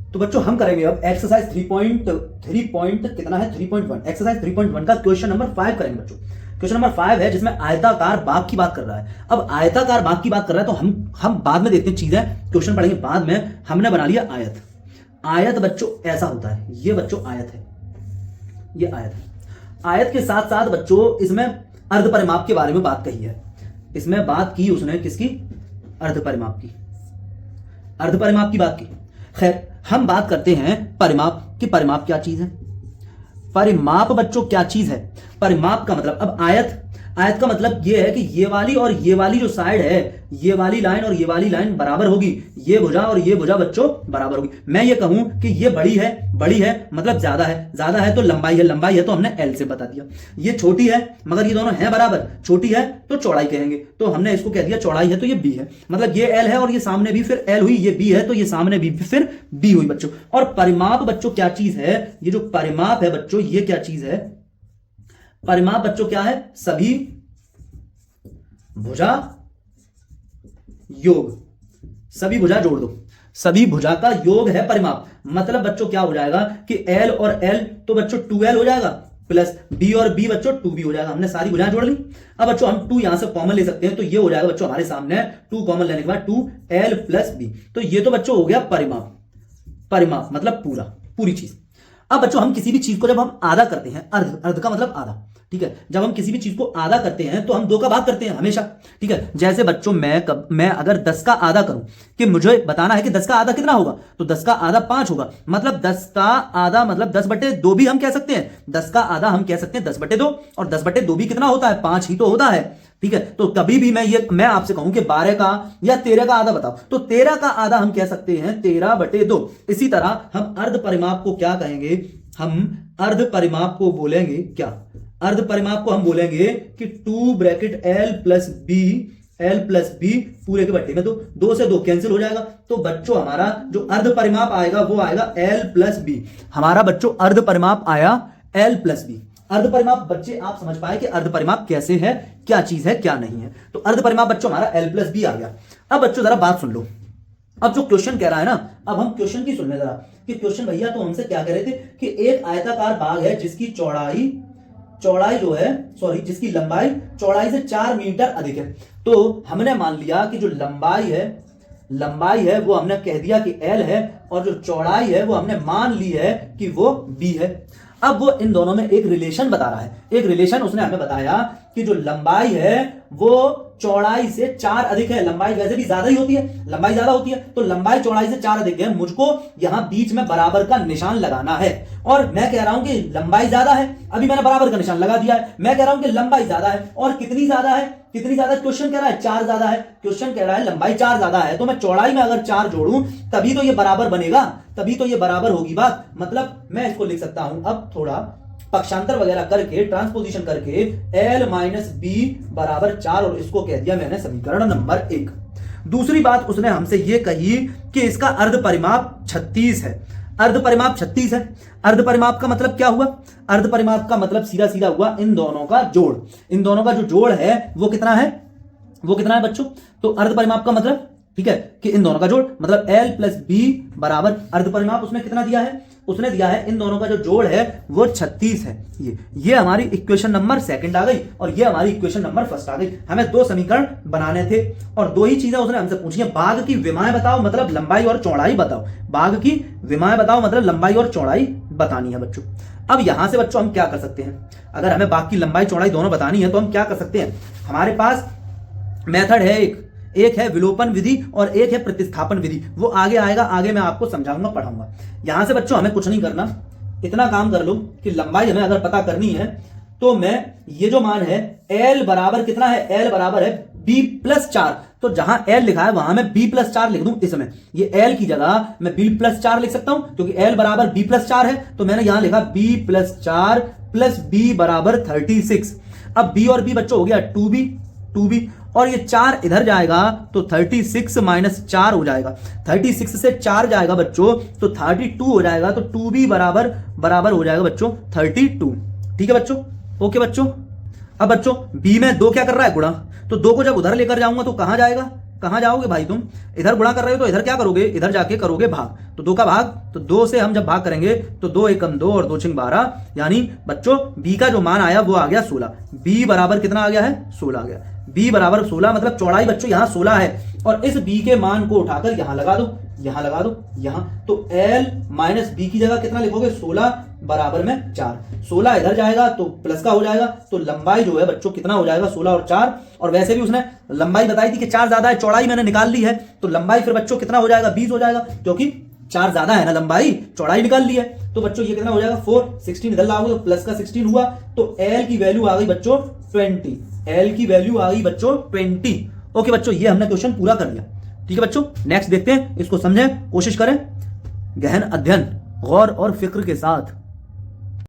तो बच्चों हम करेंगे अब एक्सरसाइज 3.3 कितना है 3.1 एक्सरसाइज 3.1 का क्वेश्चन नंबर 5 करेंगे बच्चों। क्वेश्चन नंबर 5 है जिसमें आयताकार बाग की बात कर रहा है। अब आयताकार बाग की बात कर रहा है तो हम बाद में देखते हैं चीजें, क्वेश्चन पढ़ेंगे बाद में। हमने बना लिया आयत। आयत बच्चों ऐसा होता है, ये बच्चों आयत है, ये आयत है। आयत के साथ साथ बच्चों इसमें अर्ध परिमाप के बारे में बात कही है। इसमें बात की उसने किसकी? अर्ध परिमाप की, अर्ध परिमाप की बात की। खैर हम बात करते हैं परिमाप की। परिमाप क्या चीज है? परिमाप बच्चों क्या चीज है? परिमाप का मतलब, अब आयत का मतलब ये है कि ये वाली जो साइड है, ये वाली लाइन और ये वाली लाइन बराबर होगी, ये भुजा और ये भुजा बच्चों बराबर होगी। मैं ये कहूं कि ये बड़ी है मतलब ज्यादा है तो लंबाई है तो हमने एल से बता दिया। ये छोटी है मगर ये दोनों हैं बराबर, छोटी है तो चौड़ाई कहेंगे, तो हमने इसको कह दिया चौड़ाई है तो ये बी है, मतलब ये एल है और ये सामने भी फिर एल हुई, ये बी है तो ये सामने भी फिर बी हुई बच्चों। और परिमाप बच्चों क्या चीज है? ये जो परिमाप है बच्चों ये क्या चीज है? परिमाप बच्चों क्या है? सभी भुजा योग, सभी भुजा जोड़ दो, सभी भुजा का योग है परिमाप। मतलब बच्चों क्या हो जाएगा कि L और L तो बच्चों 2L हो जाएगा, प्लस B और B बच्चों 2B हो जाएगा। हमने सारी भुजाएं जोड़ ली। अब बच्चों हम 2 यहां से कॉमन ले सकते हैं, तो ये हो जाएगा बच्चों हमारे सामने 2 कॉमन लेने के बाद 2L प्लस B। तो ये तो बच्चों हो गया परिमाप। परिमाप मतलब पूरी चीज। अब बच्चों हम किसी भी चीज को जब हम आधा करते हैं, अर्ध का मतलब आधा, ठीक है, जब हम किसी भी चीज को आधा करते हैं तो हम 2 का भाग करते हैं हमेशा, ठीक है। जैसे बच्चों मैं अगर 10 का आधा करूं, कि मुझे बताना है कि 10 का आधा कितना होगा, तो 10 का आधा 5 होगा, मतलब 10 का आधा मतलब 10/2 भी हम कह सकते हैं। 10 का आधा हम कह सकते हैं 10/2, और 10/2 भी कितना होता है? 5 ही तो होता है, ठीक है। तो कभी भी मैं आपसे कहूं कि 12 का या 13 का आधा बताओ, तो 13 का आधा हम कह सकते हैं 13/2। इसी तरह हम अर्ध परिमाप को क्या कहेंगे? हम अर्ध परिमाप को बोलेंगे क्या? अर्ध परिमाप को हम बोलेंगे कि 2 ब्रैकेट L प्लस बी पूरे के बट्टे में, तो 2 से 2 कैंसिल हो जाएगा। तो बच्चों हमारा जो अर्ध परिमाप आएगा वो आएगा L प्लस बी। हमारा बच्चों अर्ध परिमाप आया L प्लस बी। अर्ध परिमाप बच्चे आप समझ पाए कि अर्ध परिमाप कैसे है, क्या चीज है क्या नहीं है। तो अर्ध परिमाप बच्चों हमारा L प्लस बी आ गया। अब बच्चों जरा बात सुन लो। अब जो क्वेश्चन कह रहा है ना, अब हम क्वेश्चन की सुन ले जरा कि क्वेश्चन भैया तो हमसे क्या कह रहे थे कि एक आयताकार बाग है जिसकी चौड़ाई जो है, सॉरी, जिसकी लंबाई चौड़ाई से 4 मीटर अधिक है। तो हमने मान लिया कि जो लंबाई है वो हमने कह दिया कि L है, और जो चौड़ाई है वो हमने मान ली है कि वो B है। अब वो इन दोनों में एक रिलेशन बता रहा है। एक रिलेशन उसने हमें बताया कि जो लंबाई है वो चौड़ाई से 4 अधिक है। लंबाई वैसे भी ज्यादा ही होती है, लंबाई ज्यादा होती है, तो लंबाई चौड़ाई से 4 अधिक है। मुझको यहां बीच में बराबर का निशान लगाना है, और मैं कह रहा हूं कि लंबाई ज्यादा है। अभी मैंने बराबर का निशान लगा दिया है। मैं कह रहा हूं कि लंबाई ज्यादा है, और कितनी ज्यादा है? क्वेश्चन कह रहा है 4 ज्यादा है। क्वेश्चन कह रहा है लंबाई 4 ज्यादा है, तो मैं चौड़ाई में अगर 4 जोड़ूं तभी तो ये बराबर बनेगा, तभी तो ये बराबर होगी बात। मतलब मैं इसको लिख सकता हूं अब थोड़ा पक्षांतर वगैरह करके, ट्रांसपोजिशन करके, L माइनस बी बराबर 4, और इसको कह दिया मैंने समीकरण नंबर 1। दूसरी बात उसने हमसे ये कही कि इसका अर्ध परिमाप 36 है। अर्ध परिमाप 36 है। अर्ध परिमाप का मतलब क्या हुआ? अर्ध परिमाप का मतलब सीधा सीधा हुआ इन दोनों का जोड़। इन दोनों का जो जोड़ है वो कितना है? वो कितना है बच्चों? तो अर्ध परिमाप का मतलब, ठीक है, कि इन दोनों का जोड़ मतलब L प्लस बी बराबर अर्ध परिमाप उसने कितना दिया है? उसने दिया है इन दोनों का जो जोड़ है वो 36 है। ये हमारी इक्वेशन नंबर 2 आ गई, और ये हमारी इक्वेशन नंबर 1 आ गई। हमें 2 समीकरण बनाने थे, और 2 ही चीजें उसने हमसे पूछी है। बाग की विमाएं बताओ मतलब लंबाई और चौड़ाई बताओ। बाग की विमाएं बताओ मतलब लंबाई और चौड़ाई बतानी है बच्चों। अब यहां से बच्चों हम क्या कर सकते हैं? अगर हमें बाग की लंबाई चौड़ाई दोनों बतानी है तो हम क्या कर सकते हैं? हमारे पास मेथड है, एक है विलोपन विधि और एक है प्रतिस्थापन विधि। वो आगे आएगा, आगे मैं आपको समझाऊंगा, पढ़ाऊंगा। यहां से बच्चों हमें कुछ नहीं करना, इतना काम कर लो कि लंबाई हमें अगर पता करनी है तो मैं ये जो मान है L बराबर कितना है? L बराबर है B प्लस 4। तो जहां L लिखा है वहां मैं B प्लस 4 लिख दूं। इसमें ये L की जगह मैं B प्लस 4 लिख सकता हूं, क्योंकि L बराबर B प्लस 4 है। तो मैंने यहां लिखा B प्लस 4 प्लस B बराबर 36। अब B और B बच्चों हो गया 2B, और ये 4 इधर जाएगा तो 36 माइनस 4 हो जाएगा। 36 से 4 जाएगा बच्चों तो 32 हो जाएगा। तो 2B बराबर हो जाएगा बच्चों 32। ठीक है बच्चों, ओके बच्चों। अब बच्चों B में 2 क्या कर रहा है? गुणा। तो 2 को जब उधर लेकर जाऊंगा तो कहां जाएगा? कहां जाओगे भाई तुम? इधर गुणा कर रहे हो तो इधर क्या करोगे, इधर जाके करोगे भाग। तो 2 का भाग, तो 2 से हम जब भाग करेंगे तो 2 एकम 2 और 2 छिंग 12, यानी बच्चों बी का जो मान आया वो आ गया 16। बी बराबर कितना आ गया है? 16 आ गया। बी बराबर 16 मतलब चौड़ाई बच्चों यहाँ 16 है, और इस बी के मान को उठाकर यहां लगा दो, यहां लगा दो, यहां। तो एल माइनस बी की जगह कितना लिखोगे? 16 बराबर में 4। 16 इधर जाएगा तो प्लस का हो जाएगा, तो लंबाई जो है बच्चों कितना हो जाएगा? 16 और 4। और वैसे भी उसने लंबाई बताई थी कि 4 ज्यादा है, चौड़ाई मैंने निकाल ली है, तो लंबाई फिर बच्चों कितना हो जाएगा? 20 हो जाएगा, क्योंकि 4 ज्यादा है ना लंबाई, चौड़ाई निकाल ली है। तो बच्चों ये कितना हो जाएगा? 4। 16 इधर लाओगे तो प्लस का 16 हुआ, तो एल की वैल्यू आ गई बच्चों 20। एल की वैल्यू आ गई बच्चों 20। ओके बच्चों, ये हमने क्वेश्चन पूरा कर लिया। ठीक है बच्चों, नेक्स्ट देखते हैं, इसको समझें, कोशिश करें, गहन अध्ययन, गौर और फिक्र के साथ।